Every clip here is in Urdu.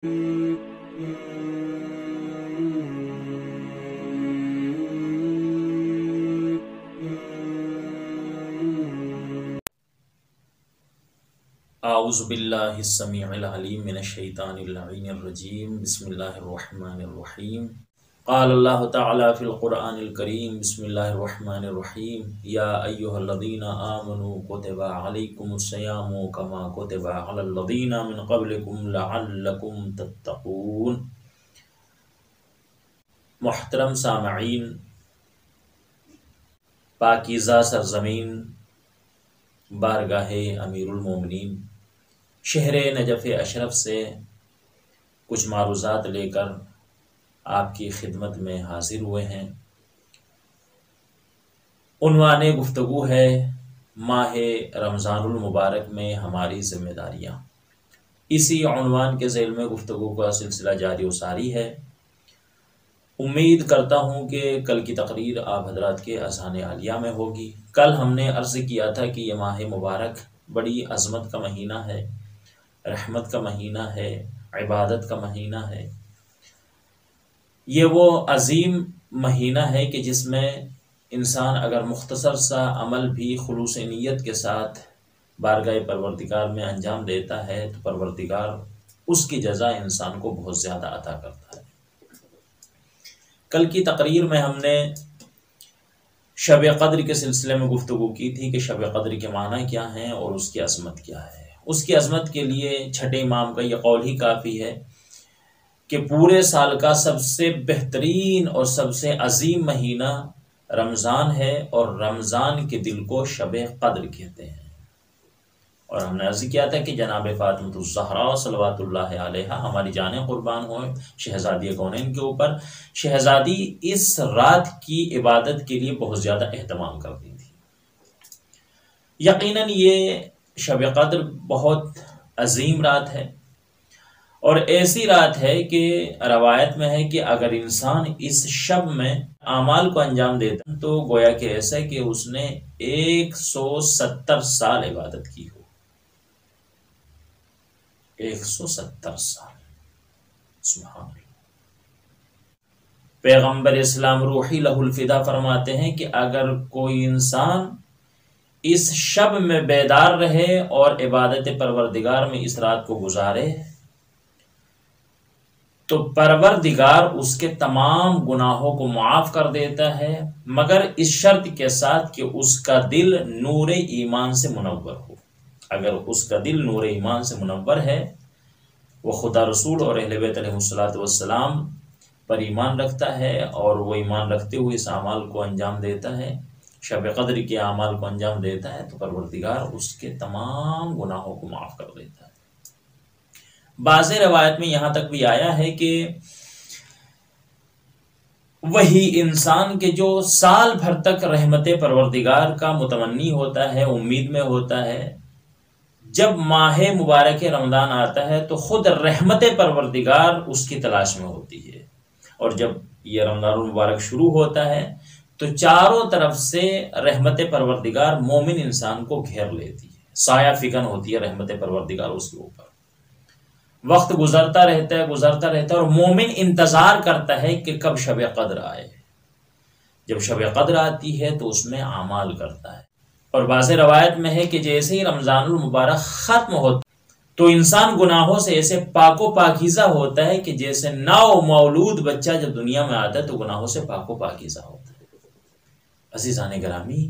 اعوذ باللہ السمیع العلیم من الشیطان اللعین الرجیم بسم اللہ الرحمن الرحیم قال اللہ تعالی فی القرآن الکریم بسم اللہ الرحمن الرحیم یا ایہا الذین آمنوا کتب علیکم الصیام کما کتب علی الذین من قبلکم لعلکم تتقون۔ محترم سامعین، پاکیزہ سرزمین بارگاہ امیر المومنین شہر نجف اشرف سے کچھ معروضات لے کر آپ کی خدمت میں حاضر ہوئے ہیں۔ عنوان گفتگو ہے ماہ رمضان المبارک میں ہماری ذمہ داریاں۔ اسی عنوان کے ذیل میں گفتگو کا سلسلہ جاری و ساری ہے۔ امید کرتا ہوں کہ کل کی تقریر آپ حضرات کے اذہان عالیہ میں ہوگی۔ کل ہم نے عرض کیا تھا کہ یہ ماہ مبارک بڑی عظمت کا مہینہ ہے، رحمت کا مہینہ ہے، عبادت کا مہینہ ہے۔ یہ وہ عظیم مہینہ ہے کہ جس میں انسان اگر مختصر سا عمل بھی خلوص نیت کے ساتھ بارگاہ پروردگار میں انجام دیتا ہے تو پروردگار اس کی جزا انسان کو بہت زیادہ عطا کرتا ہے۔ کل کی تقریر میں ہم نے شب قدر کے سلسلے میں گفتگو کی تھی کہ شب قدر کے معنی کیا ہیں اور اس کی عظمت کیا ہے۔ اس کی عظمت کے لیے چھٹے امام کا یہ قول ہی کافی ہے کہ پورے سال کا سب سے بہترین اور سب سے عظیم مہینہ رمضان ہے اور رمضان کے دل کو شب قدر کہتے ہیں۔ اور ہم نے عرض کیا تھا کہ جناب فاطمۃ الزہراء صلوات اللہ علیہا ہماری جانیں قربان ہوئے شہزادی کونین کے اوپر، شہزادی اس رات کی عبادت کے لیے بہت زیادہ اہتمام کرتی تھی۔ یقیناً یہ شب قدر بہت عظیم رات ہے اور ایسی رات ہے کہ روایت میں ہے کہ اگر انسان اس شب میں اعمال کو انجام دیتا تو گویا کہ ایسا ہے کہ اس نے 170 سال عبادت کی ہو۔ 170 سال، سبحان اللہ۔ پیغمبر اسلام روحی لہ الفدا فرماتے ہیں کہ اگر کوئی انسان اس شب میں بیدار رہے اور عبادت پروردگار میں اس رات کو گزارے تو پروردگار اس کے تمام گناہوں کو معاف کر دیتا ہے، مگر اس شرط کے ساتھ کہ اس کا دل نور ایمان سے منور ہو۔ اگر اس کا دل نور ایمان سے منور ہے، وہ خدا رسول اور اہل بیت علیہ السلام پر ایمان رکھتا ہے اور وہ ایمان رکھتے ہوئے اس اعمال کو انجام دیتا ہے، شب قدر کے اعمال کو انجام دیتا ہے، تو پروردگار اس کے تمام گناہوں کو معاف کر دیتا ہے۔ بعض روایت میں یہاں تک بھی آیا ہے کہ وہی انسان کے جو سال بھر تک رحمت پروردگار کا متمنی ہوتا ہے، امید میں ہوتا ہے، جب ماہ مبارک رمضان آتا ہے تو خود رحمت پروردگار اس کی تلاش میں ہوتی ہے، اور جب یہ رمضان المبارک شروع ہوتا ہے تو چاروں طرف سے رحمت پروردگار مومن انسان کو گھیر لیتی ہے، سایہ فکن ہوتی ہے رحمت پروردگار اس کے اوپر۔ وقت گزرتا رہتا ہے اور مومن انتظار کرتا ہے کہ کب شب قدر آئے۔ جب شب قدر آتی ہے تو اس میں اعمال کرتا ہے، اور بعض روایت میں ہے کہ جیسے ہی رمضان المبارک ختم ہوتا تو انسان گناہوں سے ایسے پاک و پاکیزہ ہوتا ہے کہ جیسے نو مولود بچہ جب دنیا میں آتا ہے تو گناہوں سے پاک و پاکیزہ ہوتا ہے۔ عزیزان گرامی،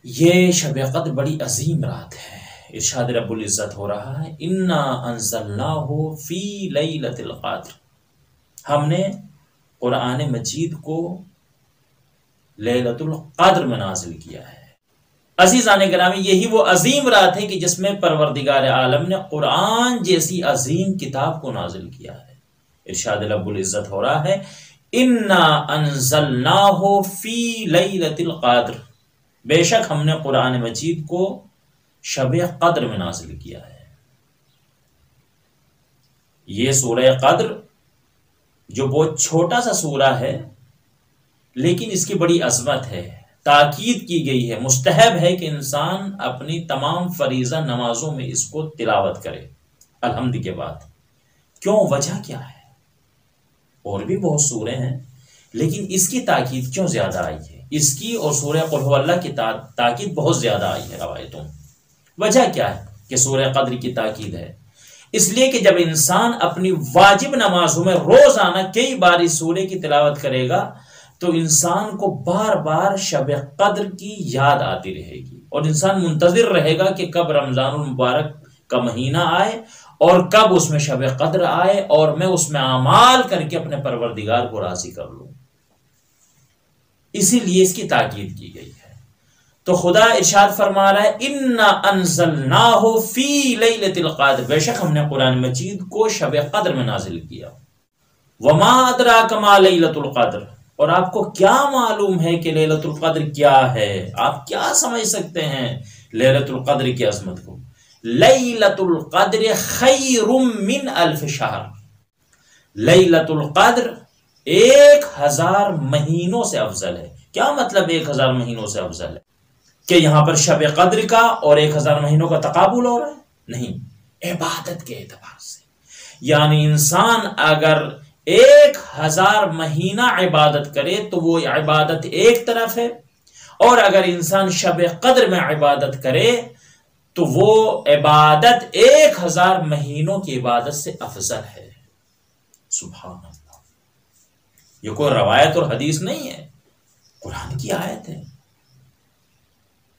یہ شب قدر بڑی عظیم رات ہے۔ ارشاد رب العزت ہو رہا ہے انا انزلناہ فی لیلۃ القدر، ہم نے قرآن مجید کو لیلۃ القدر میں نازل کیا ہے۔ عزیزان گرامی، یہی وہ عظیم رات ہے کہ جس میں پروردگار عالم نے قرآن جیسی عظیم کتاب کو نازل کیا ہے۔ ارشاد رب العزت ہو رہا ہے انا انزلناہ فی لیلۃ القدر، بے شک ہم نے قرآن مجید کو شب قدر میں نازل کیا ہے۔ یہ سورہ قدر جو بہت چھوٹا سا سورہ ہے لیکن اس کی بڑی عظمت ہے، تاکید کی گئی ہے، مستحب ہے کہ انسان اپنی تمام فریضہ نمازوں میں اس کو تلاوت کرے الحمد کے بعد۔ کیوں؟ وجہ کیا ہے؟ اور بھی بہت سورے ہیں لیکن اس کی تاکید کیوں زیادہ آئی ہے؟ اس کی اور سورہ قل ھو اللہ کی تاکید بہت زیادہ آئی ہے روایتوں میں۔ وجہ کیا ہے کہ سورہ قدر کی تاکید ہے؟ اس لیے کہ جب انسان اپنی واجب نمازوں میں روزانہ کئی بار اس سورے کی تلاوت کرے گا تو انسان کو بار بار شب قدر کی یاد آتی رہے گی، اور انسان منتظر رہے گا کہ کب رمضان المبارک کا مہینہ آئے اور کب اس میں شب قدر آئے اور میں اس میں اعمال کر کے اپنے پروردگار کو راضی کر لوں۔ اسی لیے اس کی تاکید کی گئی ہے۔ تو خدا ارشاد فرما رہا ہے انا انزلناہ فی لیلۃ القدر، بے شک ہم نے قرآن مجید کو شب قدر میں نازل کیا۔ وما ادراک ما لیلۃ القدر، اور آپ کو کیا معلوم ہے کہ لیلۃ القدر کیا ہے؟ آپ کیا سمجھ سکتے ہیں لیلۃ القدر کی عظمت کو؟ لیلۃ القدر خیر من الف شہر، لیلۃ القدر 1000 مہینوں سے افضل ہے۔ کیا مطلب 1000 مہینوں سے افضل ہے؟ کہ یہاں پر شب قدر کا اور 1000 مہینوں کا تقابل ہو رہا ہے؟ نہیں، عبادت کے اعتبار سے، یعنی انسان اگر 1000 مہینہ عبادت کرے تو وہ عبادت ایک طرف ہے، اور اگر انسان شب قدر میں عبادت کرے تو وہ عبادت 1000 مہینوں کی عبادت سے افضل ہے۔ سبحان اللہ، یہ کوئی روایت اور حدیث نہیں ہے، قرآن کی آیت ہے۔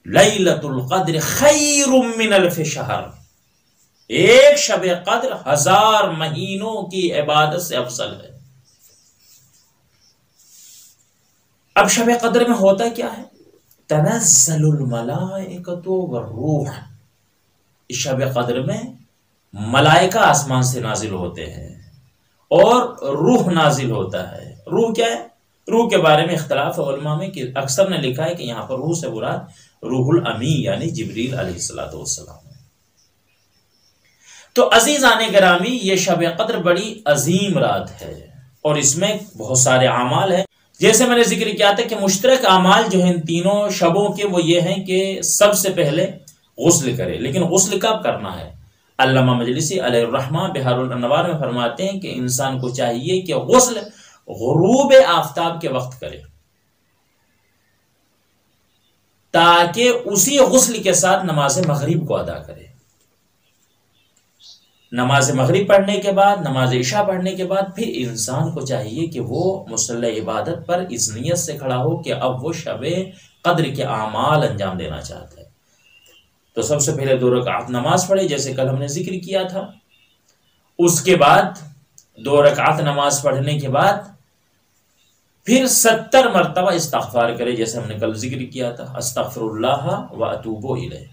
لیلۃ القدر خیر من الف شہر، ایک شب قدر 1000 مہینوں کی عبادت سے افضل ہے۔ اب شب قدر میں ہوتا کیا ہے؟ تنزل الملائکۃ والروح، اس شب قدر میں ملائکہ آسمان سے نازل ہوتے ہیں اور روح نازل ہوتا ہے۔ روح کیا ہے؟ روح کے بارے میں اختلاف ہے علماء میں، کہ اکثر نے لکھا ہے کہ یہاں پر روح سے مراد روح الامی یعنی جبریل علیہ السلام ہے۔ تو عزیزان گرامی، یہ شب قدر بڑی عظیم رات ہے اور اس میں بہت سارے اعمال ہیں۔ جیسے میں نے ذکر کیا تھا کہ مشترک اعمال جو ہیں ان تینوں شبوں کے، وہ یہ ہیں کہ سب سے پہلے غسل کرے۔ لیکن غسل کب کرنا ہے؟ علامہ مجلسی علیہ الرحمہ بحار الانوار میں فرماتے ہیں کہ انسان کو چاہیے کہ غسل غروب آفتاب کے وقت کرے، تاکہ اسی غسل کے ساتھ نماز مغرب کو ادا کرے۔ نماز مغرب پڑھنے کے بعد، نماز عشاء پڑھنے کے بعد پھر انسان کو چاہیے کہ وہ مصلی عبادت پر اس نیت سے کھڑا ہو کہ اب وہ شب قدر کے اعمال انجام دینا چاہتا ہے۔ تو سب سے پہلے 2 رکعت نماز پڑھے جیسے کل ہم نے ذکر کیا تھا، اس کے بعد 2 رکعت نماز پڑھنے کے بعد پھر 70 مرتبہ استغفار کرے جیسے ہم نے کل ذکر کیا تھا، استغفر اللہ و اتوب الیہ۔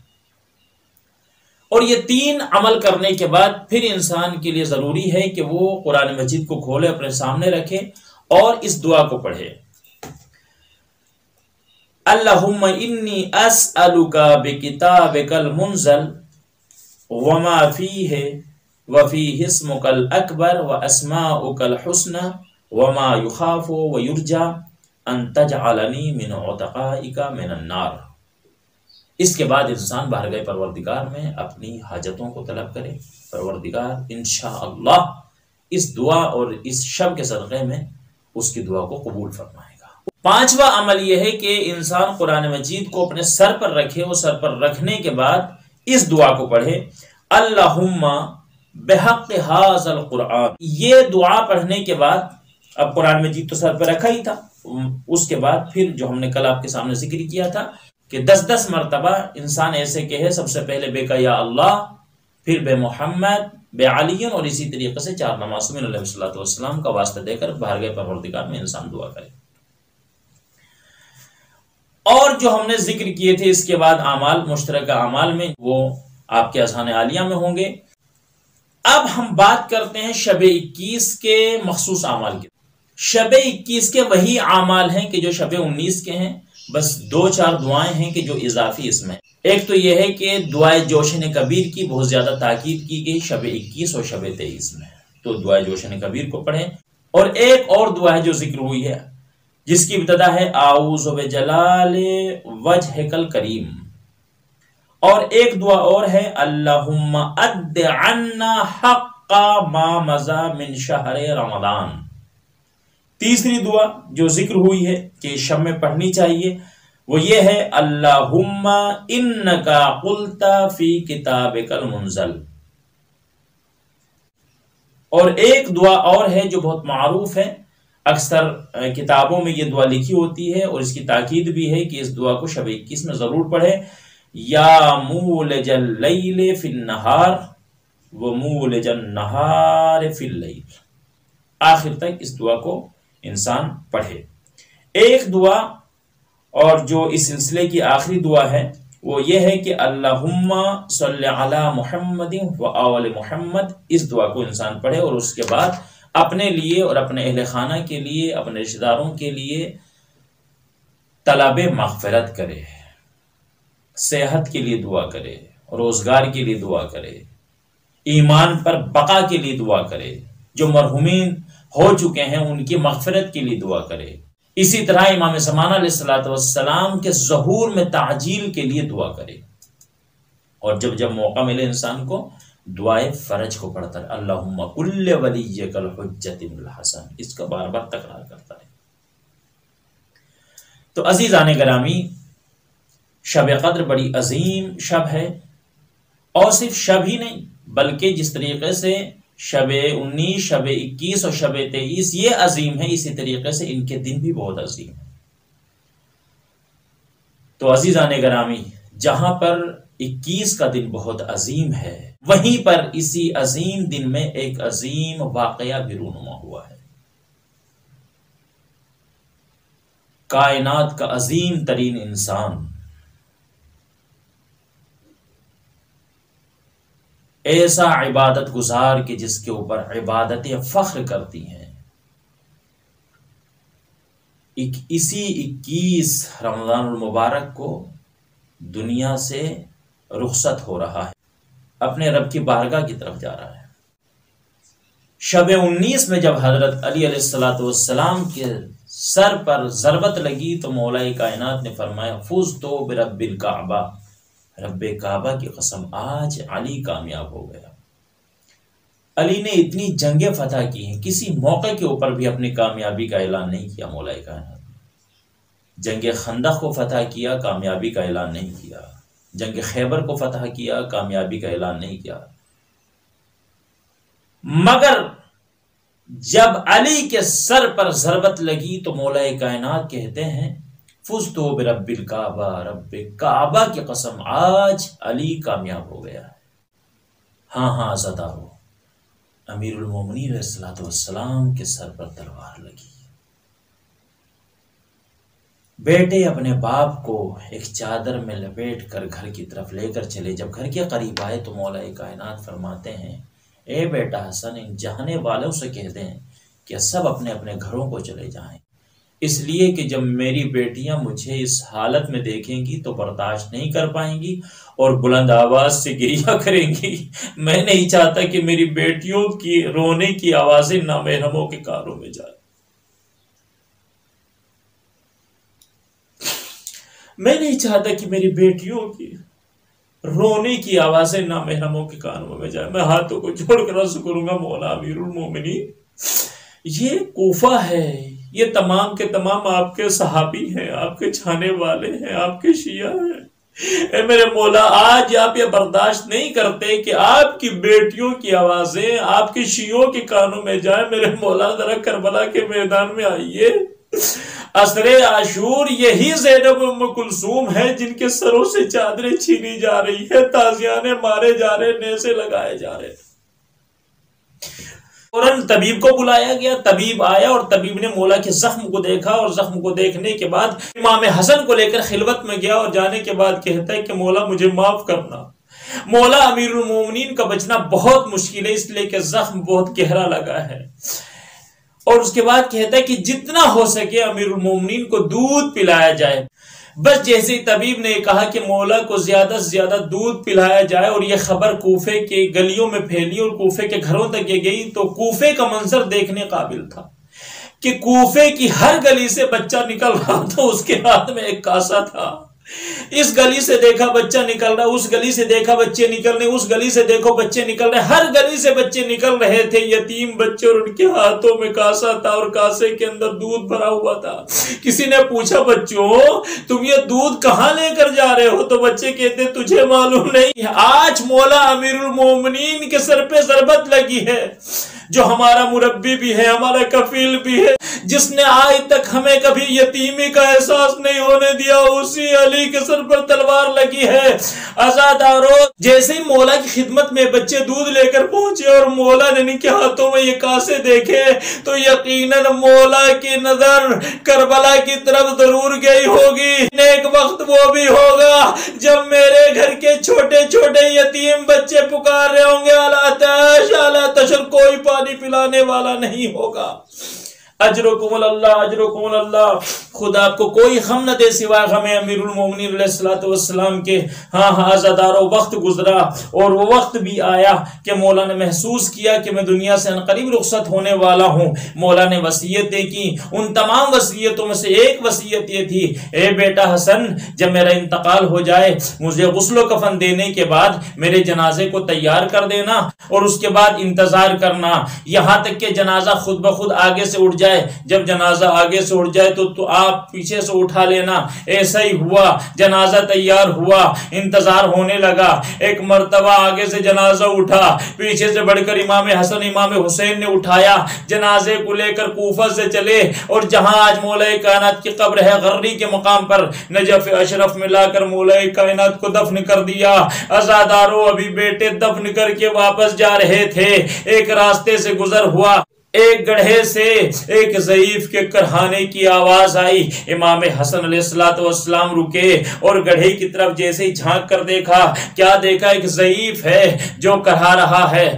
اور یہ 3 عمل کرنے کے بعد پھر انسان کے لیے ضروری ہے کہ وہ قرآن مجید کو کھولے، اپنے سامنے رکھے اور اس دعا کو پڑھے، اللہم انی اسألک بکتابک المنزل وما فیہ وفیہ اسمک الاکبر واسماؤک الحسنى وما یخاف ویرجى ان تجعلنی من عتقائک من النار۔ اس کے بعد انسان بارگاہ پروردگار میں اپنی حاجتوں کو طلب کرے، پروردگار انشاءاللہ اس دعا اور اس شب کے صدقے میں اس کی دعا کو قبول فرمائے گا۔ 5واں عمل یہ ہے کہ انسان قرآن مجید کو اپنے سر پر رکھے، اور سر پر رکھنے کے بعد اس دعا کو پڑھے، اللہم بحق ھذا القرآن۔ یہ دعا پڑھنے کے بعد، اب قرآن مجید تو سر پہ رکھا ہی تھا، اس کے بعد پھر جو ہم نے کل آپ کے سامنے ذکر کیا تھا کہ 10 مرتبہ انسان ایسے کہے، سب سے پہلے بے کا یا اللہ، پھر بے محمد، بے علی، اور اسی طریقے سے 4 معصومین علیہ السلام کا واسطہ دے کر بارگاہ پروردگار میں انسان دعا کرے۔ اور جو ہم نے ذکر کیے تھے اس کے بعد اعمال، مشترکہ اعمال میں، وہ آپ کے اذہان عالیہ میں ہوں گے۔ اب ہم بات کرتے ہیں شب 21 کے مخصوص اعمال کی۔ شب 21 کے وہی اعمال ہیں کہ جو شب 19 کے ہیں، بس 2-4 دعائیں ہیں کہ جو اضافی اس میں۔ ایک تو یہ ہے کہ دعائے جوشن کبیر کی بہت زیادہ تاکید کی گئی شب 21 اور شب 23 میں، تو دعائے جوشن کبیر کو پڑھیں۔ اور ایک اور دعا ہے جو ذکر ہوئی ہے، جس کی ابتدا ہے اعوذ بجلال وجہک الکریم، اور ایک دعا اور ہے اللہم اد عنا حق ما مضى من شہر رمضان۔ تیسری دعا جو ذکر ہوئی ہے کہ شب میں پڑھنی چاہیے وہ یہ ہے اللہم انکا قلت فی کتابک المنزل۔ اور ایک دعا اور ہے جو بہت معروف ہے، اکثر کتابوں میں یہ دعا لکھی ہوتی ہے اور اس کی تاکید بھی ہے کہ اس دعا کو شب 21 میں ضرور پڑھے، یا مولج اللیل فی النہار ومولج النہار فی اللیل، آخر تک اس دعا کو انسان پڑھے۔ ایک دعا اور جو اس سلسلے کی آخری دعا ہے وہ یہ ہے کہ اللہم صلی علی محمد و آل محمد، اس دعا کو انسان پڑھے اور اس کے بعد اپنے لیے اور اپنے اہل خانہ کے لیے، اپنے رشتہ داروں کے لیے طلب مغفرت کرے، صحت کے لیے دعا کرے، روزگار کے لیے دعا کرے، ایمان پر بقا کے لیے دعا کرے، جو مرحومین ہو چکے ہیں ان کی مغفرت کے لیے دعا کرے۔ اسی طرح امام زمانہ علیہ السلام کے ظہور میں تعجیل کے لیے دعا کرے، اور جب جب موقع ملے انسان کو دعائے فرج کو پڑھتا رہے، اللہم کل ولیک الحجۃ الحسن، اس کا بار بار تکرار کرتا رہے۔ تو عزیزان گرامی، شب قدر بڑی عظیم شب ہے، اور صرف شب ہی نہیں بلکہ جس طریقے سے شب 19، شب 21 اور شب 23 یہ عظیم ہے، اسی طریقے سے ان کے دن بھی بہت عظیم ہے۔ تو عزیزان گرامی، جہاں پر 21 کا دن بہت عظیم ہے، وہیں پر اسی عظیم دن میں ایک عظیم واقعہ بھی رونما ہوا ہے۔ کائنات کا عظیم ترین انسان، ایسا عبادت گزار کہ جس کے اوپر عبادتیں فخر کرتی ہیں، اسی 21 رمضان المبارک کو دنیا سے رخصت ہو رہا ہے، اپنے رب کی بارگاہ کی طرف جا رہا ہے۔ شب 19 میں جب حضرت علی علیہ السلام کے سر پر ضربت لگی تو مولا کائنات نے فرمایا فزت برب الکعبہ، رب کعبہ کی قسم آج علی کامیاب ہو گیا۔ علی نے اتنی جنگیں فتح کی ہیں، کسی موقع کے اوپر بھی اپنی کامیابی کا اعلان نہیں کیا مولا کائنات نے۔ جنگ خندق کو فتح کیا، کامیابی کا اعلان نہیں کیا۔ جنگ خیبر کو فتح کیا، کامیابی کا اعلان نہیں کیا۔ مگر جب علی کے سر پر ضربت لگی تو مولا کائنات کہتے ہیں فزت برب الکعبہ، رب کعبہ کی قسم آج علی کامیاب ہو گیا ہے۔ ہاں عزادارو، امیر المومنین علیہ السلام کے سر پر تلوار لگی۔ بیٹے اپنے باپ کو ایک چادر میں لپیٹ کر گھر کی طرف لے کر چلے، جب گھر کے قریب آئے تو مولا کائنات فرماتے ہیں اے بیٹا حسن، ان جہانے والوں سے کہہ دیں کہ سب اپنے اپنے گھروں کو چلے جائیں، اس لیے کہ جب میری بیٹیاں مجھے اس حالت میں دیکھیں گی تو برداشت نہیں کر پائیں گی اور بلند آواز سے گریہ کریں گی۔ میں نہیں چاہتا کہ میری بیٹیوں کی رونے کی آوازیں نامحرموں کے کانوں میں جائیں۔ میں نہیں چاہتا کہ میری بیٹیوں کی رونے کی آوازیں نامحرموں کے کانوں میں جائیں۔ میں ہاتھوں کو جوڑ کر عرض کروں گا مولا امیر المومنین، یہ کوفہ ہے، یہ تمام کے تمام آپ کے صحابی ہیں، آپ کے چاہنے والے ہیں، آپ کے شیعہ ہیں۔ اے میرے مولا، آج آپ یہ برداشت نہیں کرتے کہ آپ کی بیٹیوں کی آوازیں آپ کے شیعوں کے کانوں میں جائیں۔ میرے مولا ذرا کربلا کے میدان میں آئیے۔ عصر عاشور یہی زینب ام کلثوم ہے جن کے سروں سے چادریں چھینی جا رہی ہے، تازیانے مارے جا رہے، نیزے لگائے جا رہے۔ فوراً طبیب کو بلایا گیا، طبیب آیا اور طبیب نے مولا کے زخم کو دیکھا، اور زخم کو دیکھنے کے بعد امام حسن کو لے کر خلوت میں گیا اور جانے کے بعد کہتا ہے کہ مولا مجھے معاف کرنا۔ مولا امیر المومنین کا بچنا بہت مشکل ہے، اس لیے کہ زخم بہت گہرا لگا ہے، اور اس کے بعد کہتا ہے کہ جتنا ہو سکے امیر المومنین کو دودھ پلایا جائے۔ بس جیسے ہی طبیب نے کہا کہ مولا کو زیادہ سے زیادہ دودھ پلایا جائے اور یہ خبر کوفے کے گلیوں میں پھیلی اور کوفے کے گھروں تک یہ گئی، تو کوفے کا منظر دیکھنے قابل تھا کہ کوفے کی ہر گلی سے بچہ نکل رہا تھا، اس کے ہاتھ میں ایک کاسا تھا اس گلی سے دیکھا بچہ نکل رہا، اس گلی سے دیکھا بچے نکل رہے، اس گلی سے دیکھو بچے نکل رہے، ہر گلی سے بچے نکل رہے تھے، یتیم بچے، اور ان کے ہاتھوں میں کاسا تھا اور کاسے کے اندر دودھ بھرا ہوا تھا۔ کسی نے پوچھا بچوں تم یہ دودھ کہاں لے کر جا رہے ہو؟ تو بچے کہتے تجھے معلوم نہیں، آج مولا امیر المومنین کے سر پہ ضربت لگی ہے، جو ہمارا مربی بھی ہے، ہمارا کفیل بھی ہے، جس نے آج تک ہمیں کبھی یتیمی کا احساس نہیں ہونے دیا، اسی علی کے سر پر تلوار لگی ہے۔ عزادارو، جیسے ہی مولا کی خدمت میں بچے دودھ لے کر پہنچے اور مولا نے ان کے ہاتھوں میں یہ کاسے دیکھے تو یقیناً مولا کی نظر کربلا کی طرف ضرور گئی ہوگی۔ ایک وقت وہ بھی ہوگا جب میرے گھر کے چھوٹے چھوٹے یتیم بچے پکار رہے ہوں گے الا تش الا تشر، کوئی پانی پلانے والا نہیں ہوگا۔ اجرکم اللہ، اجرکم اللہ، خدا آپ کو کوئی غم نہ دے سوائے غم امیر المومنین علیہ السلام کے۔ ہاں عزادارو، وقت گزرا اور وہ وقت بھی آیا کہ مولا نے محسوس کیا کہ میں دنیا سے عنقریب رخصت ہونے والا ہوں۔ مولا نے وصیتیں کی، ان تمام وصیتوں میں سے ایک وصیت یہ تھی، اے بیٹا حسن، جب میرا انتقال ہو جائے مجھے غسل و کفن دینے کے بعد میرے جنازے کو تیار کر دینا اور اس کے بعد انتظار کرنا یہاں تک کہ جنازہ خود بخود آگے سے اٹھ جائے۔ جب جنازہ آگے سے اٹھ جائے تو آپ پیچھے سے اٹھا لینا۔ ایسا ہی ہوا، جنازہ تیار ہوا، انتظار ہونے لگا۔ ایک مرتبہ آگے سے جنازہ اٹھا، پیچھے سے بڑھ کر امام حسن امام حسین نے اٹھایا، جنازے کو لے کر کوفہ سے چلے اور جہاں آج مولا کائنات کی قبر ہے غری کے مقام پر نجف اشرف میں لا کر مولا کائنات کو دفن کر دیا۔ عزادارو، ابھی بیٹے دفن کر کے واپس جا رہے تھے، ایک راستے سے گزر ہوا، ایک گڑھے سے ایک ضعیف کے کرہانے کی آواز آئی۔ امام حسن علیہ السلام رکے اور گڑھے کی طرف جیسے ہی جھانک کر دیکھا، کیا دیکھا؟ ایک ضعیف ہے جو کرہا رہا ہے۔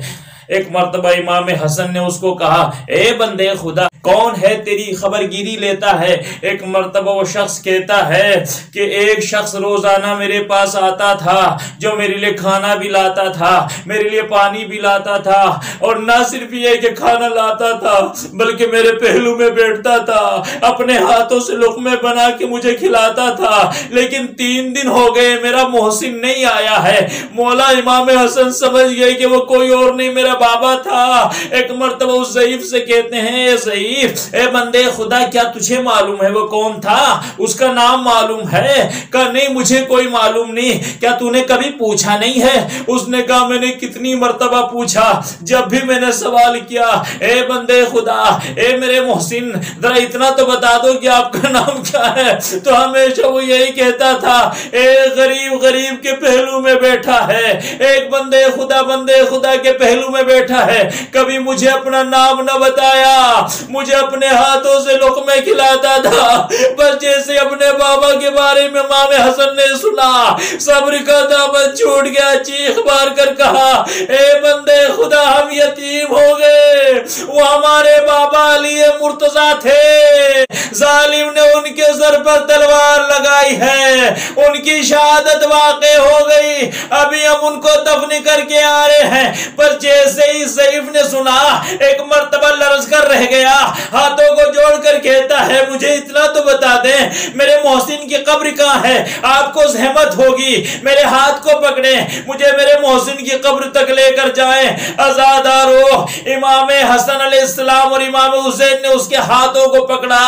ایک مرتبہ امام حسن نے اس کو کہا، اے بندے خدا، کون ہے تیری خبر گیری لیتا ہے؟ ایک مرتبہ وہ شخص کہتا ہے کہ ایک شخص روزانہ میرے پاس آتا تھا جو میرے لیے کھانا بھی لاتا تھا، میرے لیے پانی بھی لاتا تھا، اور نہ صرف یہ کہ کھانا لاتا تھا بلکہ میرے پہلو میں بیٹھتا تھا، اپنے ہاتھوں سے لقمے بنا کے مجھے کھلاتا تھا، لیکن 3 دن ہو گئے میرا محسن نہیں آیا ہے۔ مولا امام حسن سمجھ گئے کہ وہ کوئی اور نہیں میرا بابا تھا۔ ایک مرتبہ اس ضعیف سے کہتے ہیں، اے ضعیف، اے بندے خدا، کیا تجھے معلوم ہے وہ کون تھا؟ اس کا نام معلوم ہے؟ کہا نہیں مجھے کوئی معلوم نہیں۔ کیا تو نے کبھی پوچھا نہیں ہے؟ اس نے کہا میں نے کتنی مرتبہ پوچھا، جب بھی میں نے سوال کیا، اے بندے خدا، اے میرے محسن، ذرا اتنا تو بتا دو کہ آپ کا نام کیا ہے؟ تو ہمیشہ وہ یہی کہتا تھا، اے غریب غریب کے پہلو میں بیٹھا ہے، ایک بندے خدا کے پہلو میں بیٹھا ہے۔ کبھی مجھے اپنا نام نہ بتایا، مجھے اپنے ہاتھوں سے لقمے کھلاتا تھا۔ بس جیسے اپنے بابا کے بارے میں امام حسن نے سنا، صبر کا دامن چھوٹ گیا، چیخ مار کر کہا، اے بندے خدا، ہم یتیم ہو گئے، وہ ہمارے بابا علی مرتضیٰ تھے، ظالم نے ان کے سر پر تلوار لگائی ہے، ان کی شہادت واقع ہو گئی، ابھی ہم ان کو دفن کر کے آ رہے ہیں۔ پر جیسے ہی ضعیف نے سنا، ایک مرتبہ لرز کر رہ گیا، ہاتھوں کو جوڑ کر کہتا ہے، مجھے اتنا تو بتا دیں میرے محسن کی قبر کہاں ہے؟ آپ کو زحمت ہوگی، میرے ہاتھ کو پکڑیں، مجھے میرے محسن کی قبر تک لے کر جائیں۔ عزادارو، امام حسن علیہ السلام اور امام حسین نے اس کے ہاتھوں کو پکڑا،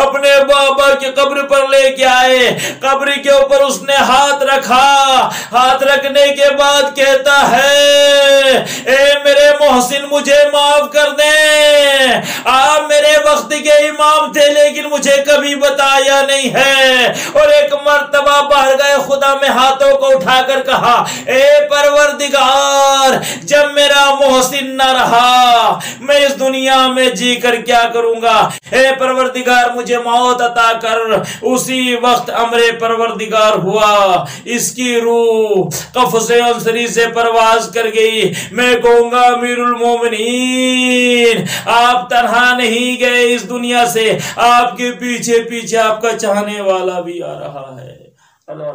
اپنے بابا کی قبر پر لے کے آئے، قبر کے اوپر اس نے ہاتھ رکھا، ہاتھ رکھنے کے بعد کہتا ہے، اے میرے محسن، مجھے معاف کر دیں، آپ میرے وقت کے امام تھے لیکن مجھے کبھی بتایا نہیں ہے۔ اور ایک مرتبہ باہر گئے خدا میں ہاتھوں کو اٹھا کر کہا، اے پروردگار، جب میرا محسن نہ رہا میں اس دنیا میں جی کر کیا کروں گا؟ اے پروردگار، مجھے موت عطا کر۔ اسی وقت امر پروردگار ہوا، اس کی روح قفس عنصری سے پرواز کر گئی۔ میں کہوں گا امیر المومنین، آپ تنہا نہیں گئے اس دنیا سے، آپ کے پیچھے پیچھے آپ کا چاہنے والا بھی آ رہا ہے۔ اللہ